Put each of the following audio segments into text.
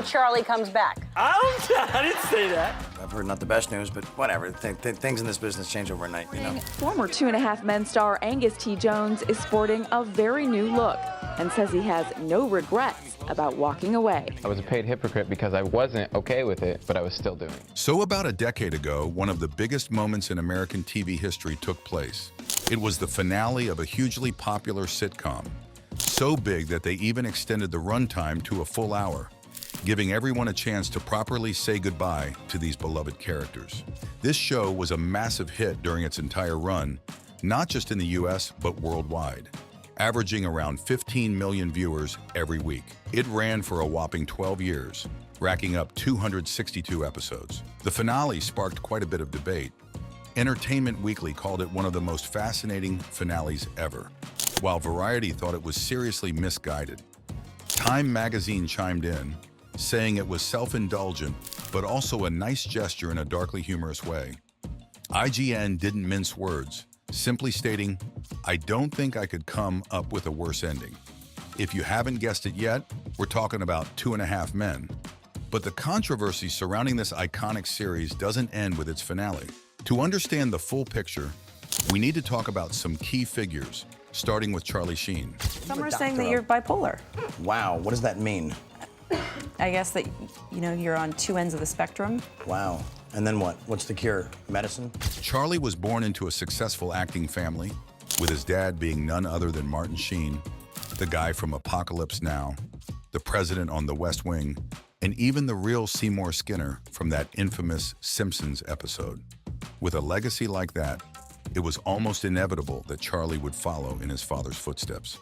Charlie comes back. I didn't say that. I've heard not the best news, but whatever. Things in this business change overnight, you know? Former 2.5 Men star Angus T. Jones is sporting a very new look and says he has no regrets about walking away. I was a paid hypocrite because I wasn't okay with it, but I was still doing it. So about a decade ago, one of the biggest moments in American TV history took place. It was the finale of a hugely popular sitcom, so big that they even extended the runtime to a full hour, giving everyone a chance to properly say goodbye to these beloved characters. This show was a massive hit during its entire run, not just in the US, but worldwide, averaging around 15 million viewers every week. It ran for a whopping 12 years, racking up 262 episodes. The finale sparked quite a bit of debate. Entertainment Weekly called it one of the most fascinating finales ever, while Variety thought it was seriously misguided. Time magazine chimed in, saying it was self-indulgent, but also a nice gesture in a darkly humorous way. IGN didn't mince words, simply stating, "I don't think I could come up with a worse ending." If you haven't guessed it yet, we're talking about 2.5 Men. But the controversy surrounding this iconic series doesn't end with its finale. To understand the full picture, we need to talk about some key figures, starting with Charlie Sheen. Some are saying that you're bipolar. Wow, what does that mean? I guess that, you know, you're on two ends of the spectrum. Wow. And then what? What's the cure? Medicine? Charlie was born into a successful acting family, with his dad being none other than Martin Sheen, the guy from Apocalypse Now, the president on The West Wing, and even the real Seymour Skinner from that infamous Simpsons episode. With a legacy like that, it was almost inevitable that Charlie would follow in his father's footsteps.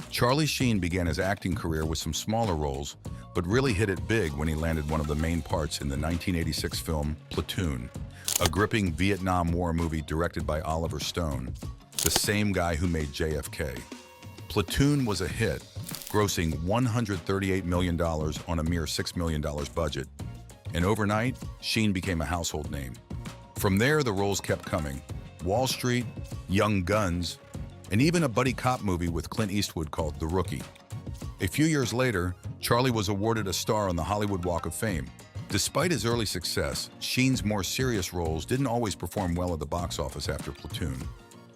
Charlie Sheen began his acting career with some smaller roles, but really hit it big when he landed one of the main parts in the 1986 film Platoon, a gripping Vietnam War movie directed by Oliver Stone, the same guy who made JFK. Platoon was a hit, grossing $138 million on a mere $6 million budget, and overnight, Sheen became a household name. From there, the roles kept coming: Wall Street, Young Guns, and even a buddy cop movie with Clint Eastwood called The Rookie. A few years later, Charlie was awarded a star on the Hollywood Walk of Fame. Despite his early success, Sheen's more serious roles didn't always perform well at the box office after Platoon.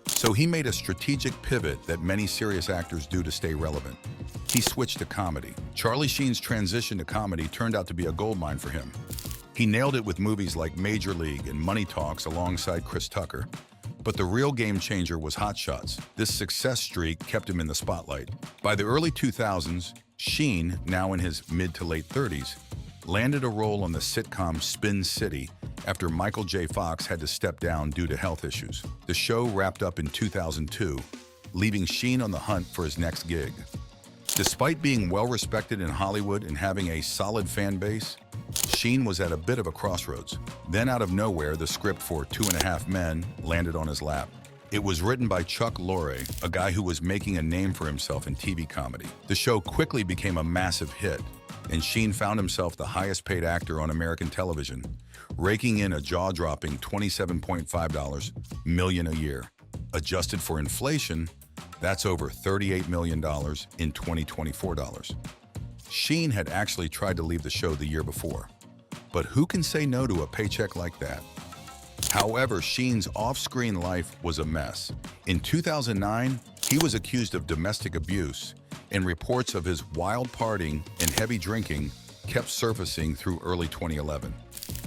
So he made a strategic pivot that many serious actors do to stay relevant. He switched to comedy. Charlie Sheen's transition to comedy turned out to be a goldmine for him. He nailed it with movies like Major League and Money Talks alongside Chris Tucker. But the real game changer was Hot Shots. This success streak kept him in the spotlight. By the early 2000s, Sheen, now in his mid to late 30s, landed a role on the sitcom Spin City after Michael J. Fox had to step down due to health issues. The show wrapped up in 2002, leaving Sheen on the hunt for his next gig. Despite being well-respected in Hollywood and having a solid fan base, Sheen was at a bit of a crossroads. Then out of nowhere, the script for 2.5 Men landed on his lap. It was written by Chuck Lorre, a guy who was making a name for himself in TV comedy. The show quickly became a massive hit, and Sheen found himself the highest-paid actor on American television, raking in a jaw-dropping $27.5 million a year. Adjusted for inflation, that's over $38 million in 2024 dollars. Sheen had actually tried to leave the show the year before, but who can say no to a paycheck like that? However, Sheen's off-screen life was a mess. In 2009, he was accused of domestic abuse, and reports of his wild partying and heavy drinking kept surfacing through early 2011.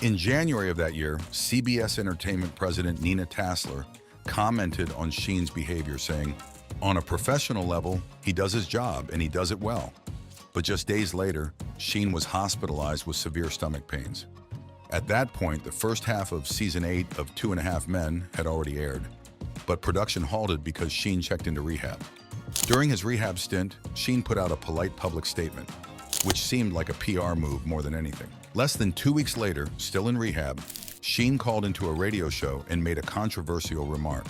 In January of that year, CBS Entertainment president Nina Tassler commented on Sheen's behavior, saying, "On a professional level, he does his job and he does it well." But just days later, Sheen was hospitalized with severe stomach pains. At that point, the first half of season 8 of 2.5 Men had already aired, but production halted because Sheen checked into rehab. During his rehab stint, Sheen put out a polite public statement, which seemed like a PR move more than anything. Less than 2 weeks later, still in rehab, Sheen called into a radio show and made a controversial remark.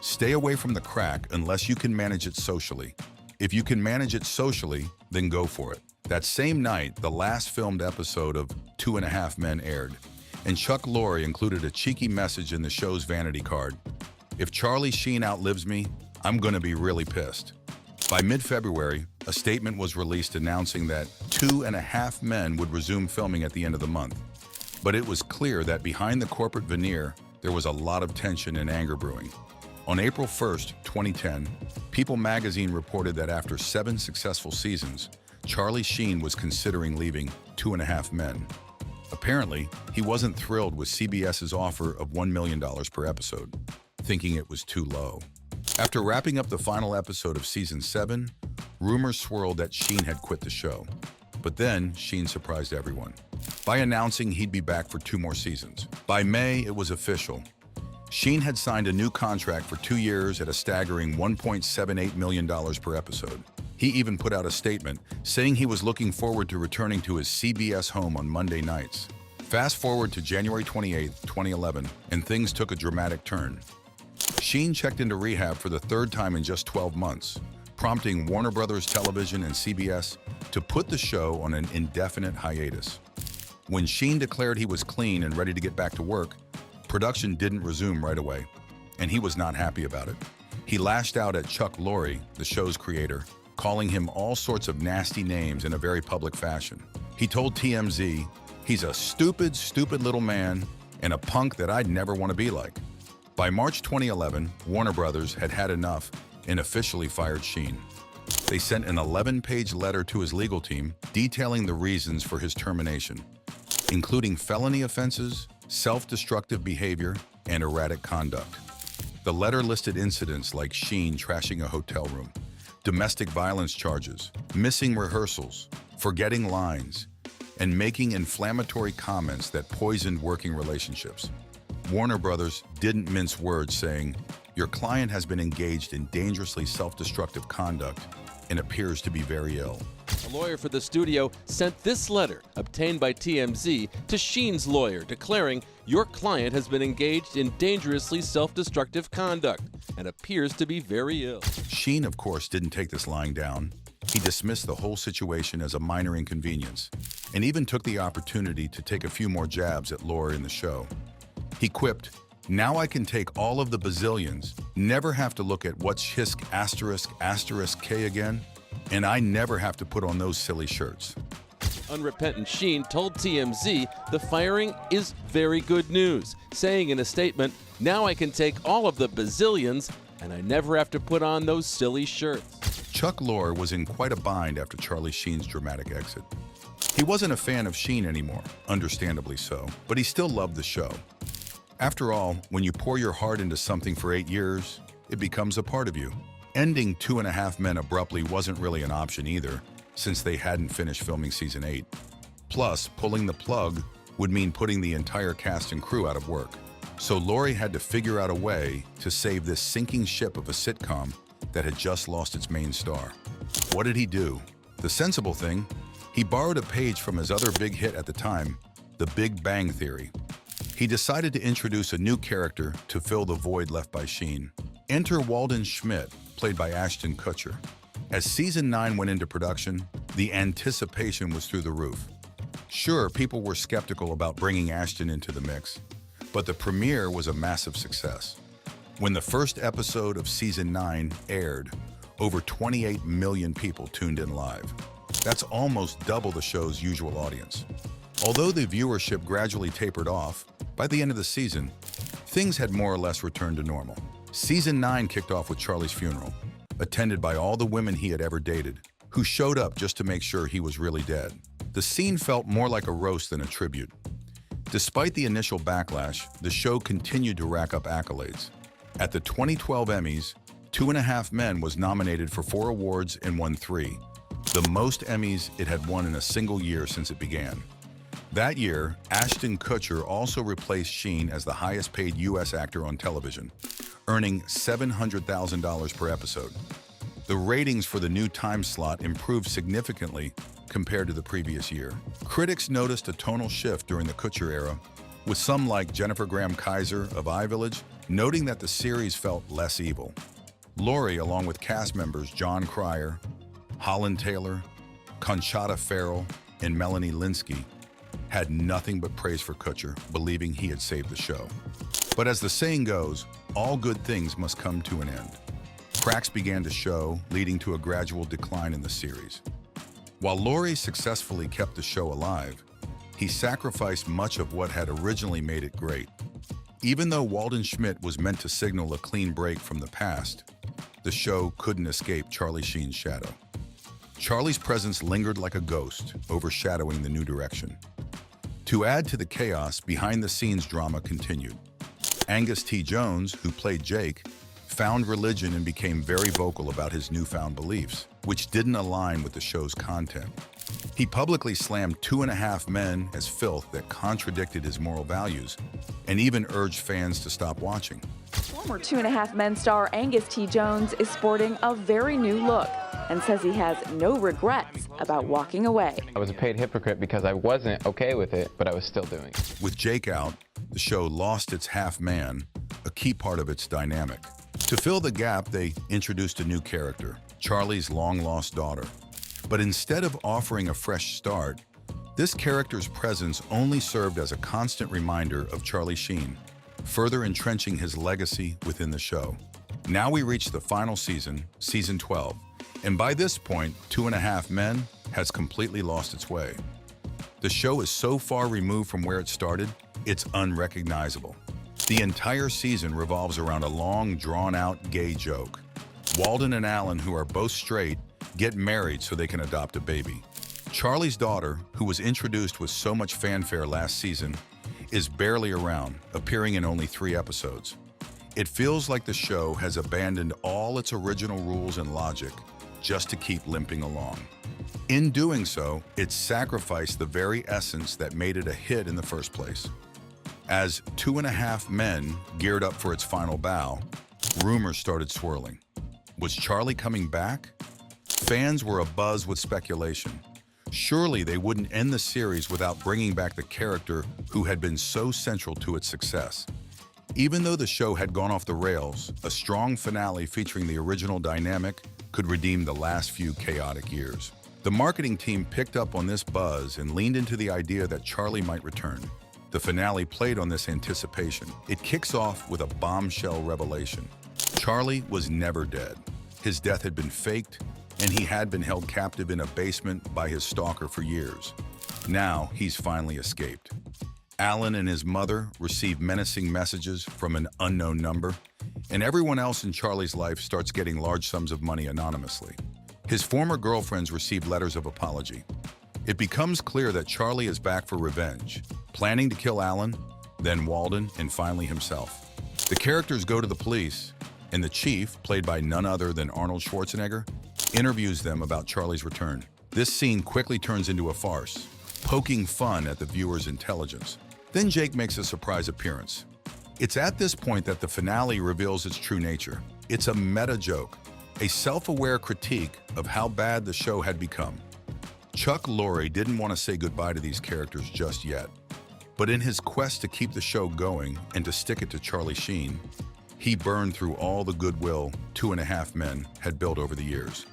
"Stay away from the crack unless you can manage it socially. If you can manage it socially, then go for it." That same night, the last filmed episode of 2.5 Men aired, and Chuck Lorre included a cheeky message in the show's vanity card: "If Charlie Sheen outlives me, I'm gonna be really pissed." By mid-February, a statement was released announcing that 2.5 Men would resume filming at the end of the month. But it was clear that behind the corporate veneer, there was a lot of tension and anger brewing. On April 1st, 2010, People magazine reported that after 7 successful seasons, Charlie Sheen was considering leaving 2.5 Men. Apparently, he wasn't thrilled with CBS's offer of $1 million per episode, thinking it was too low. After wrapping up the final episode of season 7, rumors swirled that Sheen had quit the show. But then, Sheen surprised everyone by announcing he'd be back for 2 more seasons. By May, it was official. Sheen had signed a new contract for 2 years at a staggering $1.78 million per episode. He even put out a statement saying he was looking forward to returning to his CBS home on Monday nights. Fast forward to January 28, 2011, and things took a dramatic turn. Sheen checked into rehab for the 3rd time in just 12 months, prompting Warner Brothers Television and CBS to put the show on an indefinite hiatus. When Sheen declared he was clean and ready to get back to work, production didn't resume right away, and he was not happy about it. He lashed out at Chuck Lorre, the show's creator, calling him all sorts of nasty names in a very public fashion. He told TMZ, "He's a stupid, stupid little man and a punk that I'd never want to be like." By March 2011, Warner Brothers had had enough and officially fired Sheen. They sent an 11-page letter to his legal team detailing the reasons for his termination, including felony offenses, self-destructive behavior, and erratic conduct. The letter listed incidents like Sheen trashing a hotel room, domestic violence charges, missing rehearsals, forgetting lines, and making inflammatory comments that poisoned working relationships. Warner Brothers didn't mince words, saying, "Your client has been engaged in dangerously self-destructive conduct and appears to be very ill." A lawyer for the studio sent this letter, obtained by TMZ, to Sheen's lawyer, declaring, "Your client has been engaged in dangerously self-destructive conduct and appears to be very ill." Sheen, of course, didn't take this lying down. He dismissed the whole situation as a minor inconvenience and even took the opportunity to take a few more jabs at Lorre in the show. He quipped, "Now I can take all of the bazillions, never have to look at what's Hisk *** K again, and I never have to put on those silly shirts." Unrepentant Sheen told TMZ the firing is very good news, saying in a statement, "Now I can take all of the bazillions and I never have to put on those silly shirts." Chuck Lorre was in quite a bind after Charlie Sheen's dramatic exit. He wasn't a fan of Sheen anymore, understandably so, but he still loved the show. After all, when you pour your heart into something for 8 years, it becomes a part of you. Ending 2.5 Men abruptly wasn't really an option either, since they hadn't finished filming season 8. Plus, pulling the plug would mean putting the entire cast and crew out of work. So Lorre had to figure out a way to save this sinking ship of a sitcom that had just lost its main star. What did he do? The sensible thing, he borrowed a page from his other big hit at the time, The Big Bang Theory. He decided to introduce a new character to fill the void left by Sheen. Enter Walden Schmidt, played by Ashton Kutcher. As season 9 went into production, the anticipation was through the roof. Sure, people were skeptical about bringing Ashton into the mix, but the premiere was a massive success. When the first episode of season 9 aired, over 28 million people tuned in live. That's almost double the show's usual audience. Although the viewership gradually tapered off, by the end of the season, things had more or less returned to normal. Season 9 kicked off with Charlie's funeral, attended by all the women he had ever dated, who showed up just to make sure he was really dead. The scene felt more like a roast than a tribute. Despite the initial backlash, the show continued to rack up accolades. At the 2012 Emmys, 2.5 Men was nominated for 4 awards and won 3, the most Emmys it had won in a single year since it began. That year, Ashton Kutcher also replaced Sheen as the highest-paid U.S. actor on television, earning $700,000 per episode. The ratings for the new time slot improved significantly compared to the previous year. Critics noticed a tonal shift during the Kutcher era, with some like Jennifer Graham Kaiser of iVillage noting that the series felt less evil. Lorre, along with cast members John Cryer, Holland Taylor, Conchata Ferrell, and Melanie Linsky, had nothing but praise for Kutcher, believing he had saved the show. But as the saying goes, all good things must come to an end. cracks began to show, leading to a gradual decline in the series. While Laurie successfully kept the show alive, he sacrificed much of what had originally made it great. Even though Walden Schmidt was meant to signal a clean break from the past, the show couldn't escape Charlie Sheen's shadow. Charlie's presence lingered like a ghost, overshadowing the new direction. To add to the chaos, behind-the-scenes drama continued. Angus T. Jones, who played Jake, found religion and became very vocal about his newfound beliefs, which didn't align with the show's content. He publicly slammed 2.5 Men as filth that contradicted his moral values, and even urged fans to stop watching. Former 2.5 Men star Angus T. Jones is sporting a very new look and says he has no regrets about walking away. I was a paid hypocrite because I wasn't okay with it, but I was still doing it. With Jake out, the show lost its half-man, a key part of its dynamic. To fill the gap, they introduced a new character, Charlie's long-lost daughter. But instead of offering a fresh start, this character's presence only served as a constant reminder of Charlie Sheen, further entrenching his legacy within the show. Now we reach the final season, season 12, and by this point, 2.5 Men has completely lost its way. The show is so far removed from where it started, it's unrecognizable. The entire season revolves around a long, drawn-out gay joke. Walden and Alan, who are both straight, get married so they can adopt a baby. Charlie's daughter, who was introduced with so much fanfare last season, is barely around, appearing in only 3 episodes. It feels like the show has abandoned all its original rules and logic just to keep limping along. In doing so, it sacrificed the very essence that made it a hit in the first place. As 2.5 Men geared up for its final bow, rumors started swirling. Was Charlie coming back? Fans were abuzz with speculation. Surely they wouldn't end the series without bringing back the character who had been so central to its success. Even though the show had gone off the rails, a strong finale featuring the original dynamic could redeem the last few chaotic years. The marketing team picked up on this buzz and leaned into the idea that Charlie might return. The finale played on this anticipation. It kicks off with a bombshell revelation. Charlie was never dead. His death had been faked, and he had been held captive in a basement by his stalker for years. Now, he's finally escaped. Alan and his mother receive menacing messages from an unknown number, and everyone else in Charlie's life starts getting large sums of money anonymously. His former girlfriends receive letters of apology. It becomes clear that Charlie is back for revenge, planning to kill Alan, then Walden, and finally himself. The characters go to the police, and the chief, played by none other than Arnold Schwarzenegger, interviews them about Charlie's return. This scene quickly turns into a farce, poking fun at the viewer's intelligence. Then Jake makes a surprise appearance. It's at this point that the finale reveals its true nature. It's a meta joke, a self-aware critique of how bad the show had become. Chuck Lorre didn't want to say goodbye to these characters just yet, but in his quest to keep the show going and to stick it to Charlie Sheen, he burned through all the goodwill 2.5 Men had built over the years.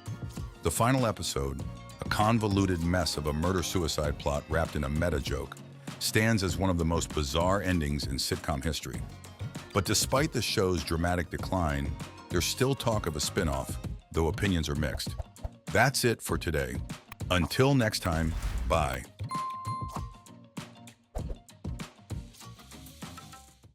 The final episode, a convoluted mess of a murder-suicide plot wrapped in a meta joke, stands as one of the most bizarre endings in sitcom history. But despite the show's dramatic decline, there's still talk of a spin-off, though opinions are mixed. That's it for today. Until next time, bye.